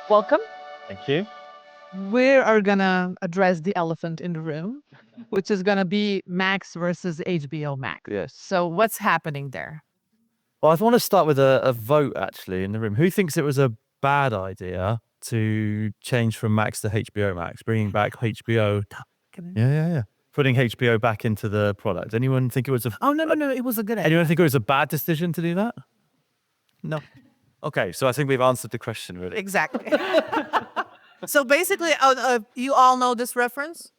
Welcome. Thank you. We are gonna address the elephant in the room, which is gonna be Max versus HBO Max. Yes. So what's happening there? Well, I want to start with a vote actually in the room. Who thinks it was a bad idea to change from Max to HBO Max, bringing back HBO? Yeah. Putting HBO back into the product. Anyone think it was a? Oh no, it was a good idea. Anyone think it was a bad decision to do that? No. Okay, so I think we've answered the question really. Exactly. So basically, you all know this reference.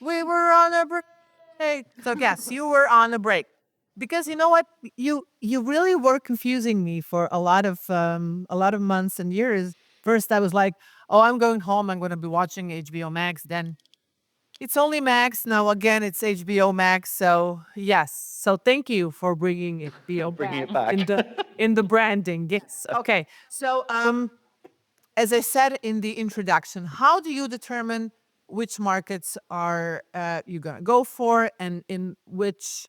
We were on a break. So yes, you were on a break. Because you know what, you really were confusing me for a lot of months and years. First, I was like, "Oh, I'm going home. I'm going to be watching HBO Max." Then it's only Max now. Again, it's HBO Max. So yes. So thank you for bringing HBO Bringing it back. in the branding. Yes. Okay. So as I said in the introduction, how do you determine which markets are you gonna go for, and in which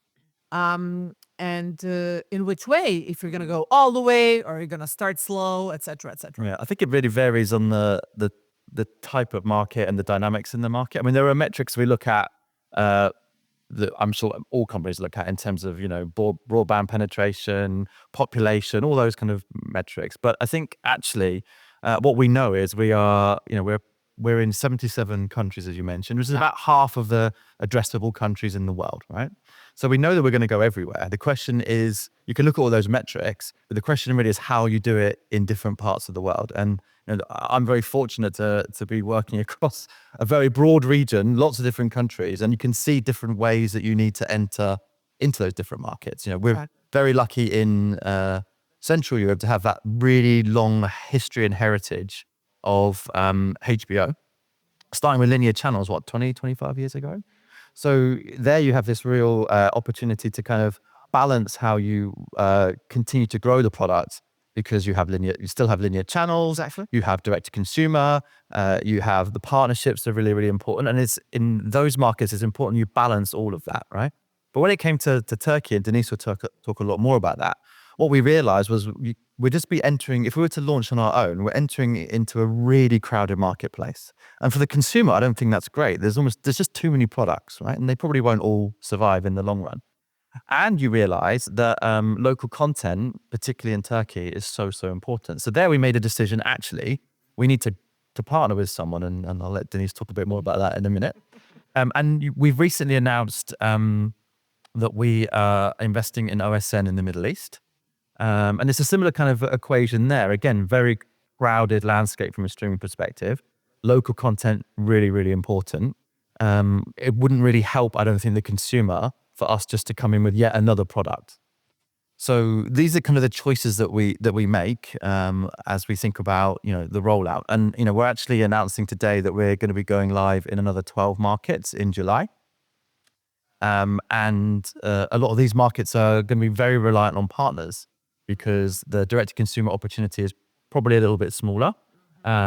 way? If you're gonna go all the way, or you're gonna start slow, etc., etc. Yeah, I think it really varies on the type of market and the dynamics in the market. I mean, there are metrics we look at that I'm sure all companies look at in terms of, broadband penetration, population, all those kind of metrics. But I think actually what we know is we're in 77 countries, as you mentioned, which is about half of the addressable countries in the world, right? So we know that we're going to go everywhere. The question is, you can look at all those metrics, but the question really is how you do it in different parts of the world. And I'm very fortunate to be working across a very broad region, lots of different countries, and you can see different ways that you need to enter into those different markets. We're very lucky in Central Europe to have that really long history and heritage of HBO, starting with linear channels, 20, 25 years ago. So there you have this real opportunity to kind of balance how you continue to grow the product, because you still have linear channels, Exactly. you have direct to consumer, you have the partnerships that are really, really important. And it's in those markets, it's important you balance all of that, right? But when it came to Turkey, and Deniz will talk a lot more about that, what we realized was we'd just be entering, if we were to launch on our own, we're entering into a really crowded marketplace. And for the consumer, I don't think that's great. There's just too many products, right? And they probably won't all survive in the long run. And you realize that local content, particularly in Turkey, is so important. So there we made a decision, actually, we need to partner with someone, and I'll let Deniz talk a bit more about that in a minute. We've recently announced that we are investing in OSN in the Middle East. And it's a similar kind of equation there. Again, very crowded landscape from a streaming perspective. Local content, really, really important. It wouldn't really help, I don't think, the consumer for us just to come in with yet another product. So these are kind of the choices that we make as we think about the rollout. And we're actually announcing today that we're going to be going live in another 12 markets in July. And a lot of these markets are going to be very reliant on partners, because the direct-to-consumer opportunity is probably a little bit smaller.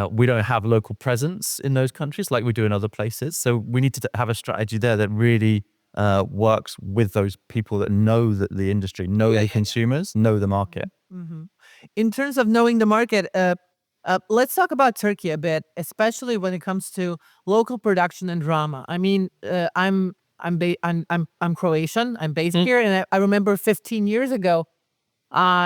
We don't have local presence in those countries like we do in other places. So we need to have a strategy there that really works with those people that know the industry, know the consumers, know the market. Mm-hmm. In terms of knowing the market, let's talk about Turkey a bit, especially when it comes to local production and drama. I mean, I'm Croatian. I'm based here, and I remember 15 years ago,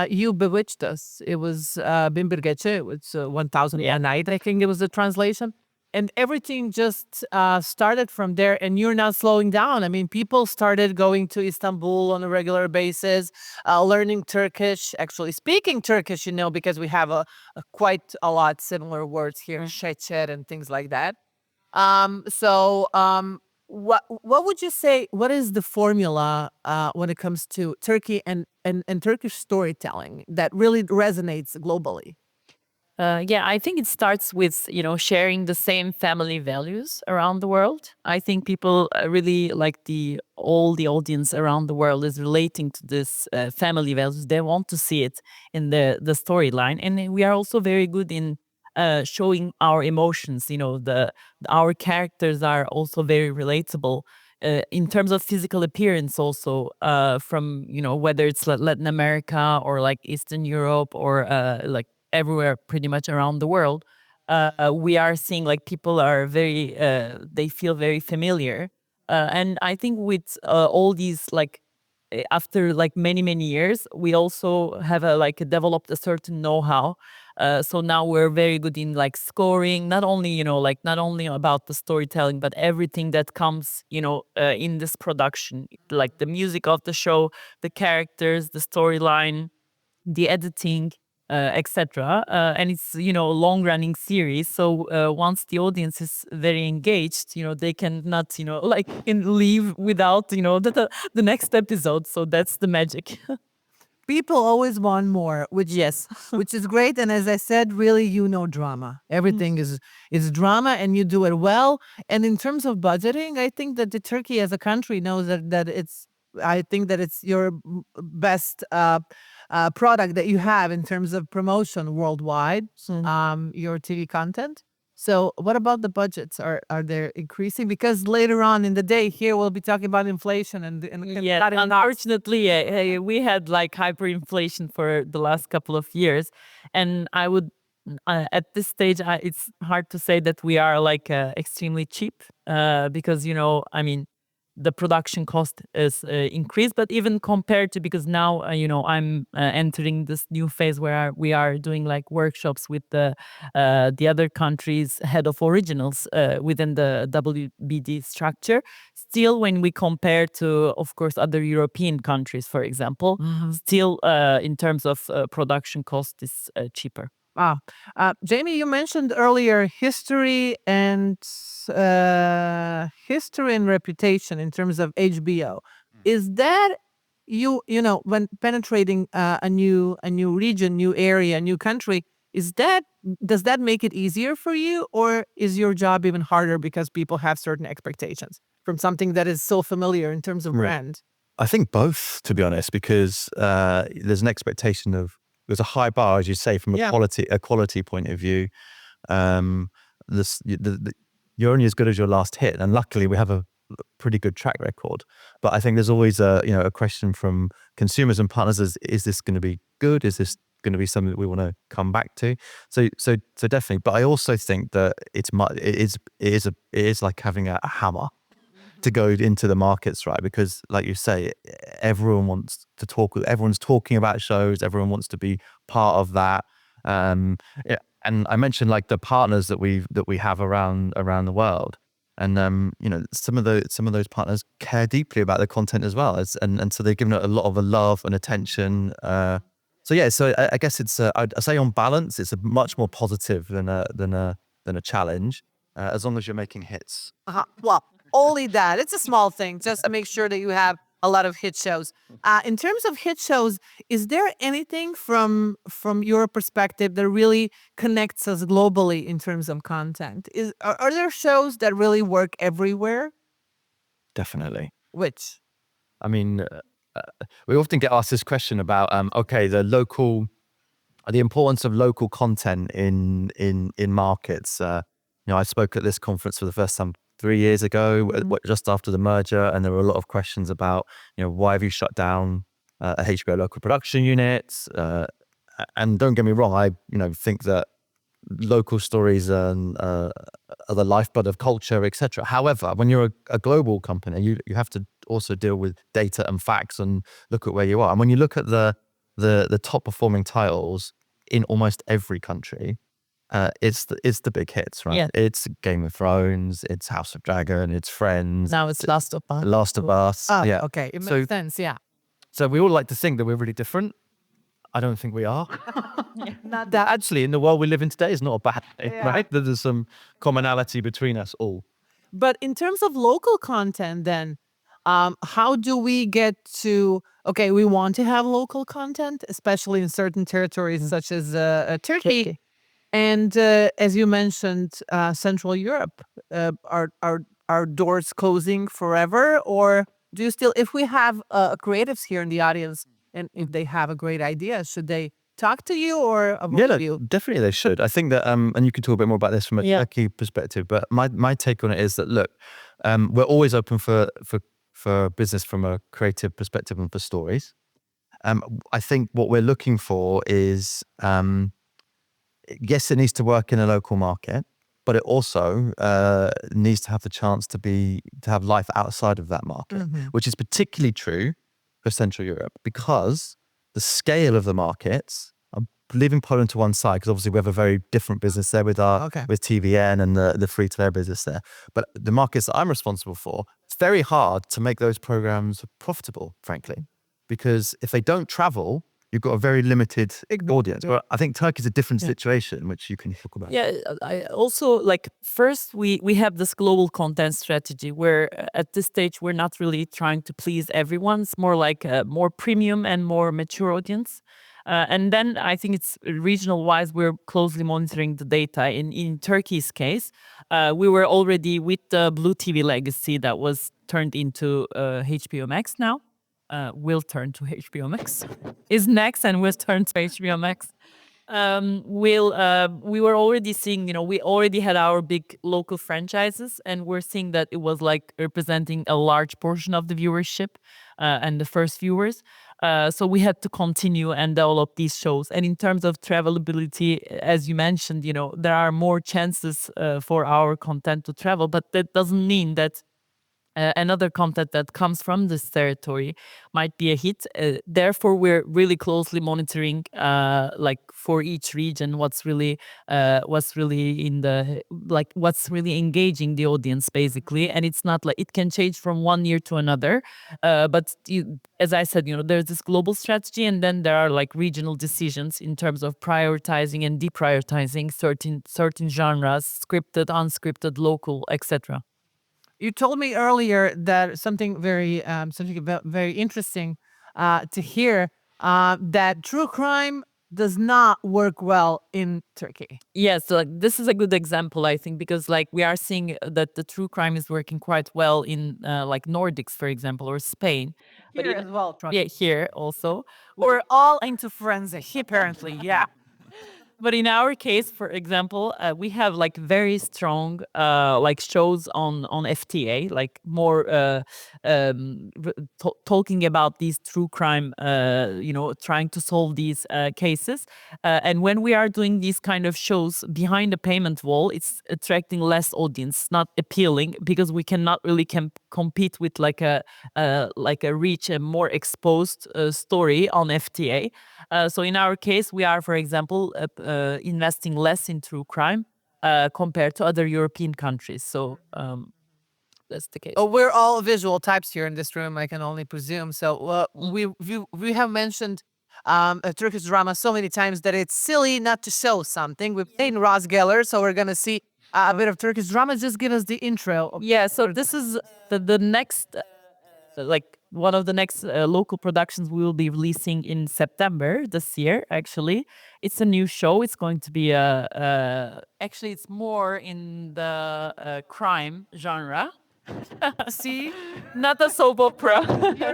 you bewitched us. It was Bin Bir Gece. It was 1001 Night, I think it was the translation. And everything just started from there, and you're now slowing down. I mean, people started going to Istanbul on a regular basis, learning Turkish, actually speaking Turkish, because we have quite a lot similar words here, şeker and things like that. What would you say, what is the formula when it comes to Turkey and Turkish storytelling that really resonates globally? Yeah, I think it starts with, sharing the same family values around the world. I think people really like all the audience around the world is relating to this family values. They want to see it in the storyline. And we are also very good in showing our emotions. Our characters are also very relatable. In terms of physical appearance also, from, whether it's Latin America or like Eastern Europe or like everywhere pretty much around the world, we are seeing like people are very, they feel very familiar. And I think with all these like after like many years, we also have developed a certain know-how. So now we're very good in like scoring, not only not only about the storytelling, but everything that comes in this production, like the music of the show, the characters, the storyline, the editing, etc. And it's long running series. So once the audience is very engaged, they cannot leave without the next episode. So that's the magic. People always want more, which Yes. which is great. And as I said, really, drama. Everything is drama, and you do it well. And in terms of budgeting, I think that the Turkey as a country knows that it's. I think that it's your best product that you have in terms of promotion worldwide. Your TV content. So, what about the budgets? Are they increasing? Because later on in the day, here we'll be talking about inflation and Yeah, cutting costs. unfortunately, we had like hyperinflation for the last couple of years, and I would at this stage, it's hard to say that we are like extremely cheap because I mean, the production cost is increased, but even compared to, because now I'm entering this new phase where we are doing like workshops with the other countries head of originals within the WBD structure. Still, when we compare to, of course, other European countries, for example, still in terms of production cost is cheaper. Ah, Jamie, you mentioned earlier history and reputation in terms of HBO. Is that when penetrating a new region, new area, new country? Does that make it easier for you, or is your job even harder because people have certain expectations from something that is so familiar in terms of brand? I think both, to be honest, because there's an expectation of, there's a high bar, as you say, from a quality point of view. You're only as good as your last hit, and luckily we have a pretty good track record. But I think there's always a question from consumers and partners: is this going to be good? Is this going to be something that we want to come back to? So definitely. But I also think that it is like having a hammer to go into the markets, right? Because like you say, everyone wants to talk. Everyone's talking about shows. Everyone wants to be part of that. And I mentioned like the partners that we have around the world, and some of those partners care deeply about the content as well, and so they've given it a lot of love and attention. So I guess it's I'd say on balance, it's a much more positive than a challenge, as long as you're making hits. Well, only that. It's a small thing, just to make sure that you have a lot of hit shows. In terms of hit shows, is there anything from your perspective that really connects us globally in terms of content? Are there shows that really work everywhere? Definitely. Which? I mean, we often get asked this question about the importance of local content in markets. I spoke at this conference for the first time 3 years ago, just after the merger, and there were a lot of questions about, why have you shut down a HBO local production unit? And don't get me wrong, I think that local stories are the lifeblood of culture, etc. However, when you're a global company, you have to also deal with data and facts and look at where you are. And when you look at the top performing titles in almost every country, it's the big hits, right? Yeah. It's Game of Thrones, it's House of Dragon, it's Friends. Now it's Last of Us. Last of Us. Yeah. Okay, it makes sense. Yeah, So we all like to think that we're really different. I don't think we are. not that. Actually, in the world we live in today, is not a bad thing, right? There's some commonality between us all. But in terms of local content, then, how do we get to? Okay, we want to have local content, especially in certain territories such as Turkey. And as you mentioned, Central Europe, are doors closing forever, or do you still? If we have creatives here in the audience, and if they have a great idea, should they talk to you or avoid you? Definitely they should. I think that, and you can talk a bit more about this from a Turkey perspective, but my take on it is that, look, we're always open for business from a creative perspective and for stories. I think what we're looking for is yes, it needs to work in a local market, but it also needs to have the chance to have life outside of that market, which is particularly true for Central Europe because the scale of the markets. I'm leaving Poland to one side because obviously we have a very different business there with with TVN and the free-to-air business there. But the markets that I'm responsible for, it's very hard to make those programs profitable, frankly, because if they don't travel, you've got a very limited audience. But I think Turkey's a different situation, which you can talk about. Yeah, I also like first we have this global content strategy where at this stage we're not really trying to please everyone. It's more like a more premium and more mature audience. And then I think it's regional wise, we're closely monitoring the data. In Turkey's case, we were already with the Blue TV legacy that was turned into HBO Max now. Will turn to HBO Max. Is next and will turn to HBO Max. We were already seeing, we already had our big local franchises, and we're seeing that it was like representing a large portion of the viewership and the first viewers. So we had to continue and develop these shows. And in terms of travelability, as you mentioned, there are more chances for our content to travel, but that doesn't mean that another content that comes from this territory might be a hit. Therefore, we're really closely monitoring, like for each region, what's really in the what's really engaging the audience, basically. And it's not like it can change from one year to another. But as I said, there's this global strategy, and then there are like regional decisions in terms of prioritizing and deprioritizing certain genres, scripted, unscripted, local, etc. You told me earlier that something very very interesting to hear, that true crime does not work well in Turkey. Yes, so like, this is a good example, I think, because like we are seeing that the true crime is working quite well in like Nordics, for example, or Spain. Here as well. Yeah, here also. We're all into forensic, apparently. Yeah. But in our case, for example, we have like very strong like shows on FTA, like more talking about these true crime, trying to solve these cases. And when we are doing these kind of shows behind the payment wall, it's attracting less audience, not appealing, because we cannot really compete with like a reach, a more exposed story on FTA. So in our case, we are, for example, investing less in true crime compared to other European countries. So that's the case. Oh, we're all visual types here in this room, I can only presume. So we have mentioned a Turkish drama so many times that it's silly not to show something. We've seen Ross Geller, so we're gonna see a bit of Turkish drama. Just give us the intro. Yeah, so this is the next, like one of the next local productions we will be releasing in September this year. Actually, it's a new show. It's going to be actually it's more in the crime genre. See, Not a soap opera.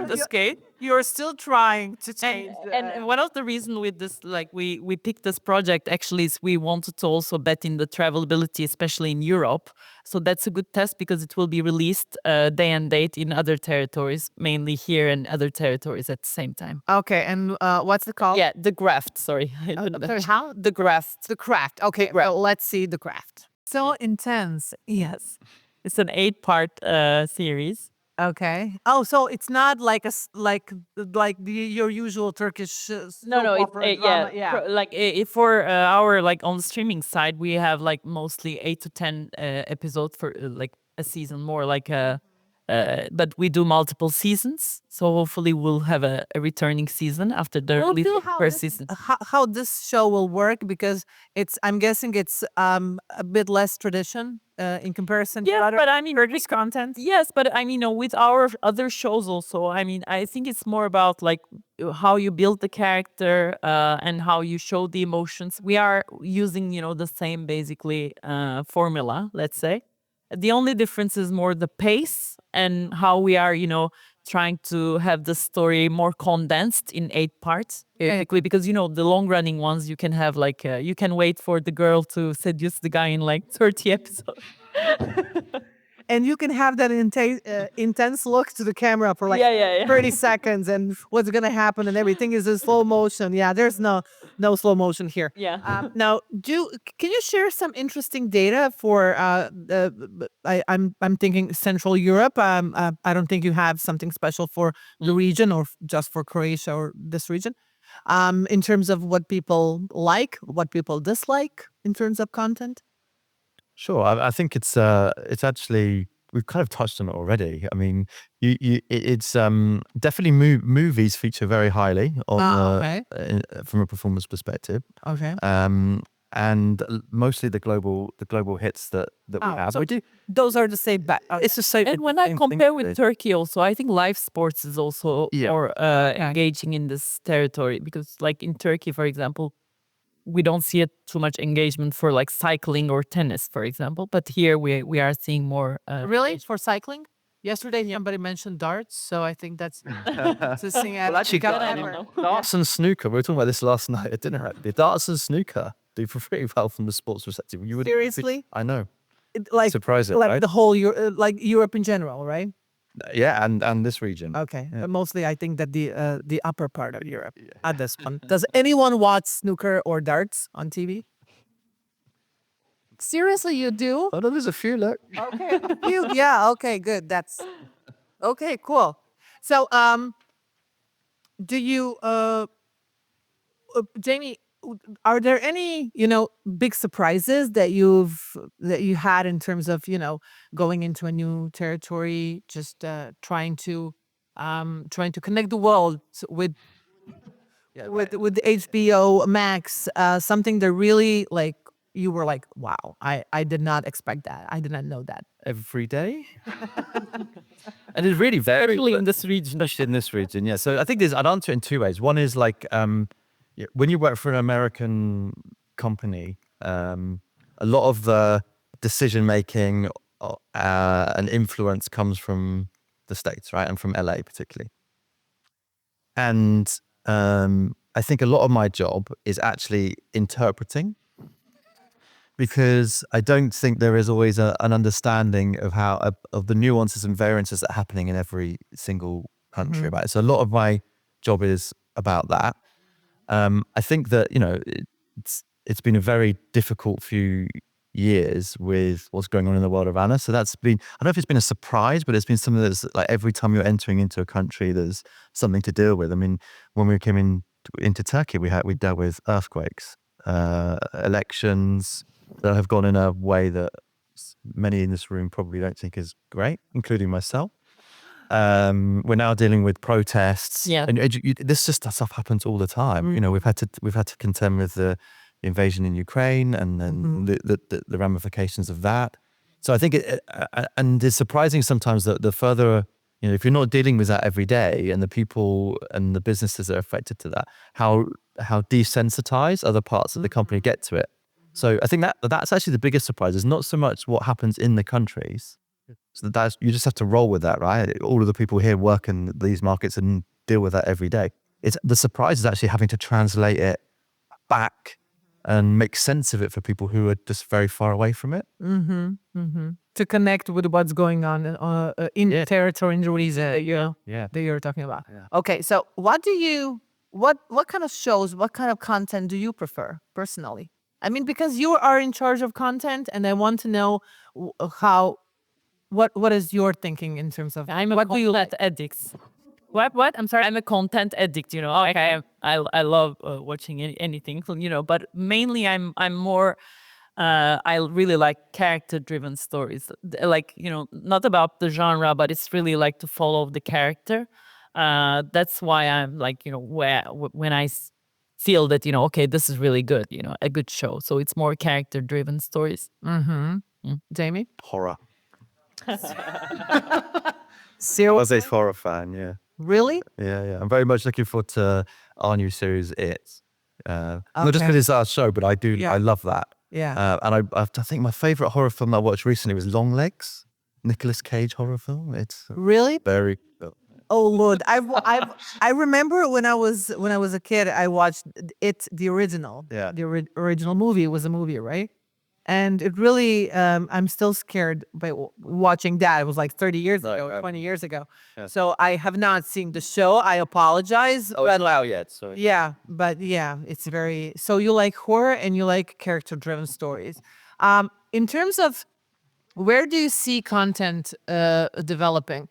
This case. you're still trying to change. And one of the reasons with this, like we picked this project actually is we wanted to also bet in the travelability, especially in Europe. So that's a good test because it will be released day and date in other territories, mainly here and other territories at the same time. Okay, and what's the call? Yeah, The Graft. Sorry. I don't know. Sorry, how? The Graft. The craft. Okay, well, let's see the craft. So intense. Yes. It's an 8-part series. Okay. Oh, so it's not like your usual Turkish No, soap it's opera drama. like for our like on the streaming side, we have like mostly 8 to 10 episodes for like a season, more like but we do multiple seasons, so hopefully we'll have a returning season after the We'll release see of the first season. how this show will work, because I'm guessing it's a bit less tradition in comparison to Yeah, other but I mean, Turkish content. yes, but I mean, with our other shows also, I mean, I think it's more about like how you build the character and how you show the emotions. We are using, the same basically formula, let's say. The only difference is more the pace and how we are, trying to have the story more condensed in 8 parts. Basically, because the long running ones you can have like you can wait for the girl to seduce the guy in like 30 episodes. and you can have that intense look to the camera for like Yeah, yeah, yeah. 30 seconds, and what's gonna happen, and everything is in slow motion. Yeah, there's no slow motion here. Yeah. Now, can you share some interesting data for I'm thinking Central Europe. I don't think you have something special for the region or just for Croatia or this region. In terms of what people like, what people dislike in terms of content. Sure. I think it's actually we've kind of touched on it already. I mean, it's definitely movies feature very highly on Okay. from a performance perspective. Okay. And mostly the global hits that we have. So We do. those are the same. It's the same. And when I compare with Turkey also, I think live sports is also Yeah. more engaging in this territory, because like in Turkey, for example, we don't see it too much engagement for like cycling or tennis, for example. But here we are seeing more. Really, for cycling? Yesterday, somebody mentioned darts, so I think that's the thing. Well, actually, I don't know. darts and snooker. We were talking about this last night at dinner. Actually, darts and snooker do pretty well from the sports perspective. You would Seriously? I know. Like Surprising, like right? the whole like Europe in general, right? Yeah, and this region. Okay, but mostly I think that the upper part of Europe at this one. Does anyone watch snooker or darts on TV? Seriously, you do? Oh no, there's a few. Look. Okay, yeah. Okay, good. That's okay. Cool. So, do you, Jamie? Are there any big surprises that you had in terms of going into a new territory, just trying to connect the world with the HBO Max, something that really like you were like, wow, I did not expect that. I did not know that. Every day. And it's really very Especially in this region. especially in this region. Yeah. So I think I'd answer it in two ways. One is like when you work for an American company, a lot of the decision making and influence comes from the States, right, and from LA particularly. And I think a lot of my job is actually interpreting, because I don't think there is always an understanding of how of the nuances and variances that are happening in every single country. Right, so a lot of my job is about that. I think that it's been a very difficult few years with what's going on in the world around us. So that's been, I don't know if it's been a surprise, but it's been something that's like every time you're entering into a country, there's something to deal with. I mean, when we came into Turkey, we dealt with earthquakes, elections that have gone in a way that many in this room probably don't think is great, including myself. We're now dealing with protests. Yeah. And this just stuff happens all the time. We've had to contend with the invasion in Ukraine and then the ramifications of that. So I think and it's surprising sometimes that the further, if you're not dealing with that every day, and the people and the businesses that are affected to that, how desensitized other parts of the company get to it. So I think that's actually the biggest surprise. Is not so much what happens in the countries. So you just have to roll with that, right? All of the people here work in these markets and deal with that every day. It's the surprise is actually having to translate it back and make sense of it for people who are just very far away from it. To connect with what's going on in the territory, in the region Yeah. that you're talking about. Yeah. Okay, so what kind of shows, what kind of content do you prefer personally? I mean, because you are in charge of content, and I want to know what is your thinking in terms of I'm a what do you content addict. What? I'm sorry. I'm a content addict. I love watching anything. But mainly I'm more. I really like character-driven stories. Like not about the genre, but it's really like to follow the character. That's why I'm like when I feel that okay, this is really good. A good show. So it's more character-driven stories. Jamie? Horror. I Seriously? was a horror fan, yeah. Really? Yeah. I'm very much looking forward to our new series, It. Not just Okay. because it's our show, but I do. Yeah. I love that. Yeah. And I think my favorite horror film I watched recently was Long Legs, Nicolas Cage horror film. It's Really? very good. Oh Lord, I remember when I was a kid, I watched the original. Yeah. The original movie was a movie, right? And it really, I'm still scared by watching that. It was like 30 years ago, 20 years ago. Yes. So I have not seen the show. I apologize. Oh, it's not out yet. So Yeah, but yeah, it's very. So you like horror and you like character-driven stories. In terms of where do you see content developing?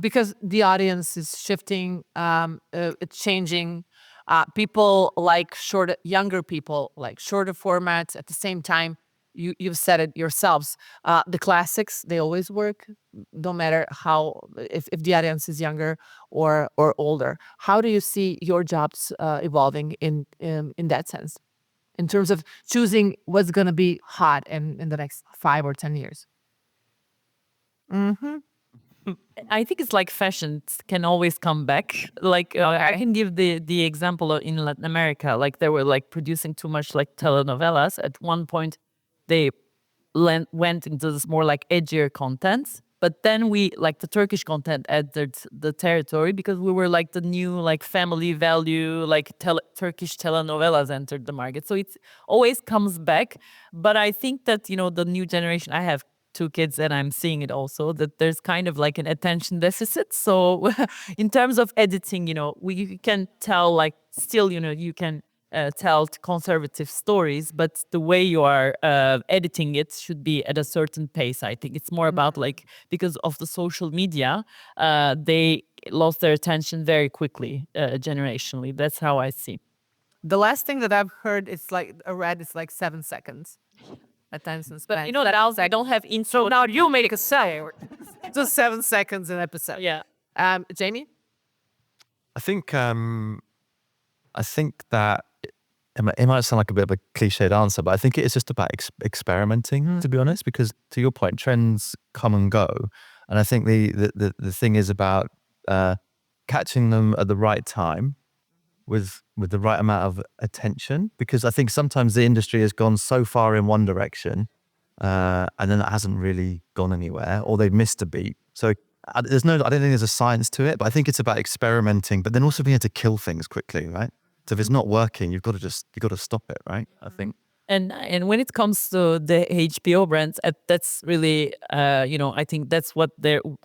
Because the audience is shifting, it's changing. People like younger people like shorter formats. At the same time, you've said it yourselves. The classics, they always work, no matter how if the audience is younger or older. How do you see your jobs evolving in that sense, in terms of choosing what's going to be hot in the next 5 or 10 years? I think it's like fashion can always come back. Like I can give the example in Latin America. Like they were like producing too much like telenovelas. At one point, they went into this more like edgier content. But then we like the Turkish content entered the territory because we were like the new like family value like Turkish telenovelas entered the market. So it always comes back. But I think that the new generation. I have 2 kids and I'm seeing it also that there's kind of like an attention deficit. So in terms of editing, we can tell like still, you can tell conservative stories, but the way you are editing it should be at a certain pace. I think it's more about like, because of the social media, they lost their attention very quickly, generationally. That's how I see. The last thing that I've heard is like read is like 7 seconds. Attention span. But that I don't have intro. So now you make a say. Just 7 seconds an episode. Yeah. Jamie? I think that it might sound like a bit of a cliched answer, but I think it is just about experimenting, to be honest, because to your point, trends come and go. And I think the thing is about catching them at the right time with the right amount of attention, because I think sometimes the industry has gone so far in one direction and then it hasn't really gone anywhere, or they've missed a beat. So I don't think there's a science to it, but I think it's about experimenting, but then also being able to kill things quickly, right? So if it's not working, you've got to stop it, right? I think. And when it comes to the HBO brands, that's really, I think that's what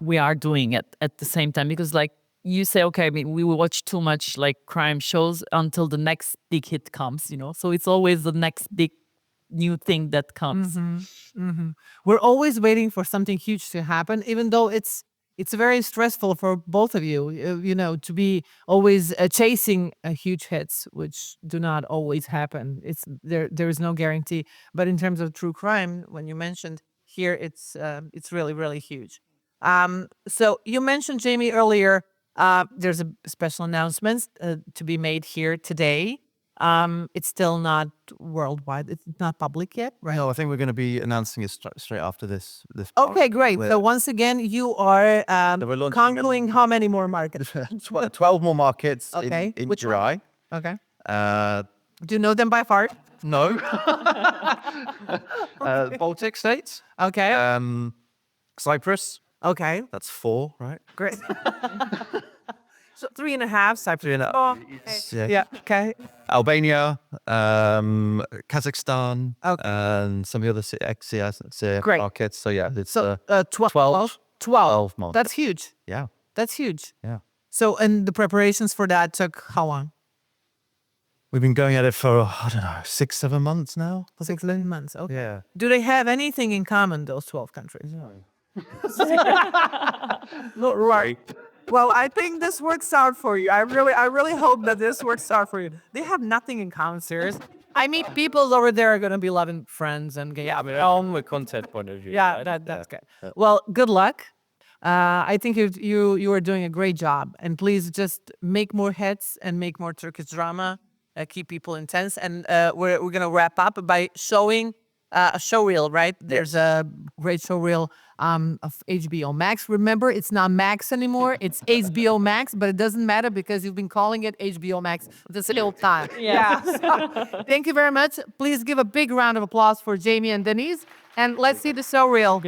we are doing at the same time, because like you say, okay, I mean, we will watch too much like crime shows until the next big hit comes, so it's always the next big new thing that comes. We're always waiting for something huge to happen, even though it's very stressful for both of you, to be always chasing huge hits, which do not always happen. There is no guarantee. But in terms of true crime, when you mentioned here, it's really, really huge. So you mentioned, Jamie, earlier, there's a special announcement to be made here today. It's still not worldwide. It's not public yet, right? No, I think we're going to be announcing it straight after this. Okay, great. So once again, you are we're launching conquering how many more markets? 12 more markets Okay. in Which July. Okay. Do you know them by heart? No. Baltic states. Okay. Cyprus. Okay. That's 4, right? Great. So 3.5 Cyprus. 3.5. Oh, okay. Yeah. Okay. Albania, Kazakhstan, Okay. and some of the other ex-CIS Great. markets. So yeah, it's So 12 12 months. That's huge. Yeah. That's huge. Yeah. So, and the preparations for that took how long? We've been going at it for, I don't know, 6-7 months now. 6 months. Okay. Yeah. Do they have anything in common, those 12 countries? No. Not right. Well, I think this works out for you. I really hope that this works out for you. They have nothing in common, serious. I mean, people over there are going to be loving Friends and gay. I mean, from a content point of view. Yeah, that's good. Well, good luck. I think you are doing a great job. And please just make more hits and make more Turkish drama. Keep people intense. And we're going to wrap up by showing a show reel, right? There's a great show reel of HBO Max. Remember, it's not Max anymore. It's HBO Max, but it doesn't matter because you've been calling it HBO Max this whole time. Yeah. So, thank you very much. Please give a big round of applause for Jamie and Deniz. And let's see the show reel.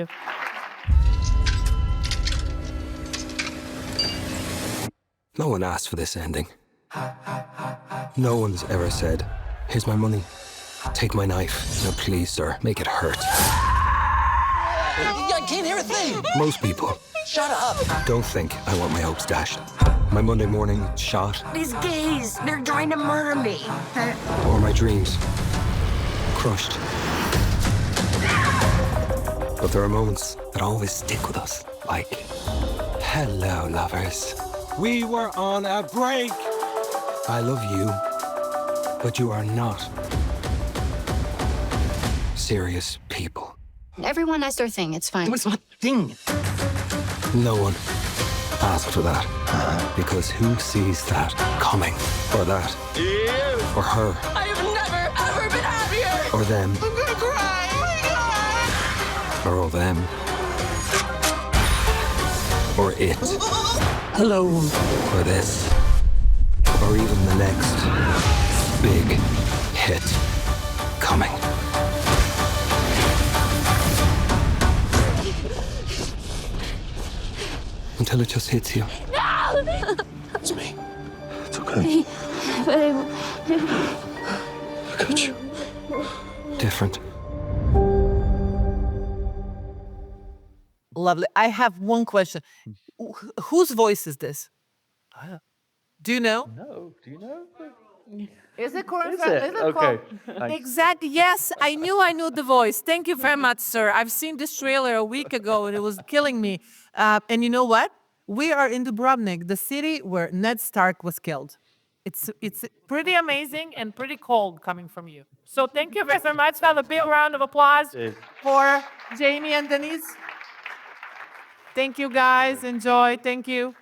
No one asked for this ending. No one's ever said, "Here's my money." Take my knife. Now, please, sir, make it hurt. I can't hear a thing. Most people Shut up. don't think I want my hopes dashed. My Monday morning shot, These gays, they're trying to murder me. or my dreams crushed. But there are moments that always stick with us, like, hello, lovers. We were on a break. I love you, but you are not serious people. Everyone has their thing, it's fine. What's my thing? No one asked for that. Because who sees that coming? Or that? Or her? I have never, ever been happier. Or them? I'm gonna cry. Oh my God. Or all them? Or it? Hello. Or this? Or even the next big hit coming? Until it just hits you. It's me. It's okay. I got you. Different. Lovely. I have one question. Whose voice is this? Do you know? No, do you know? Is it correct? Is it? Okay. Thanks. Exactly. Yes, I knew the voice. Thank you very much, sir. I've seen this trailer a week ago and it was killing me. And you know what? We are in Dubrovnik, the city where Ned Stark was killed. It's pretty amazing and pretty cold coming from you. So thank you very much. Have a big round of applause for Jamie and Deniz. Thank you, guys. Enjoy. Thank you.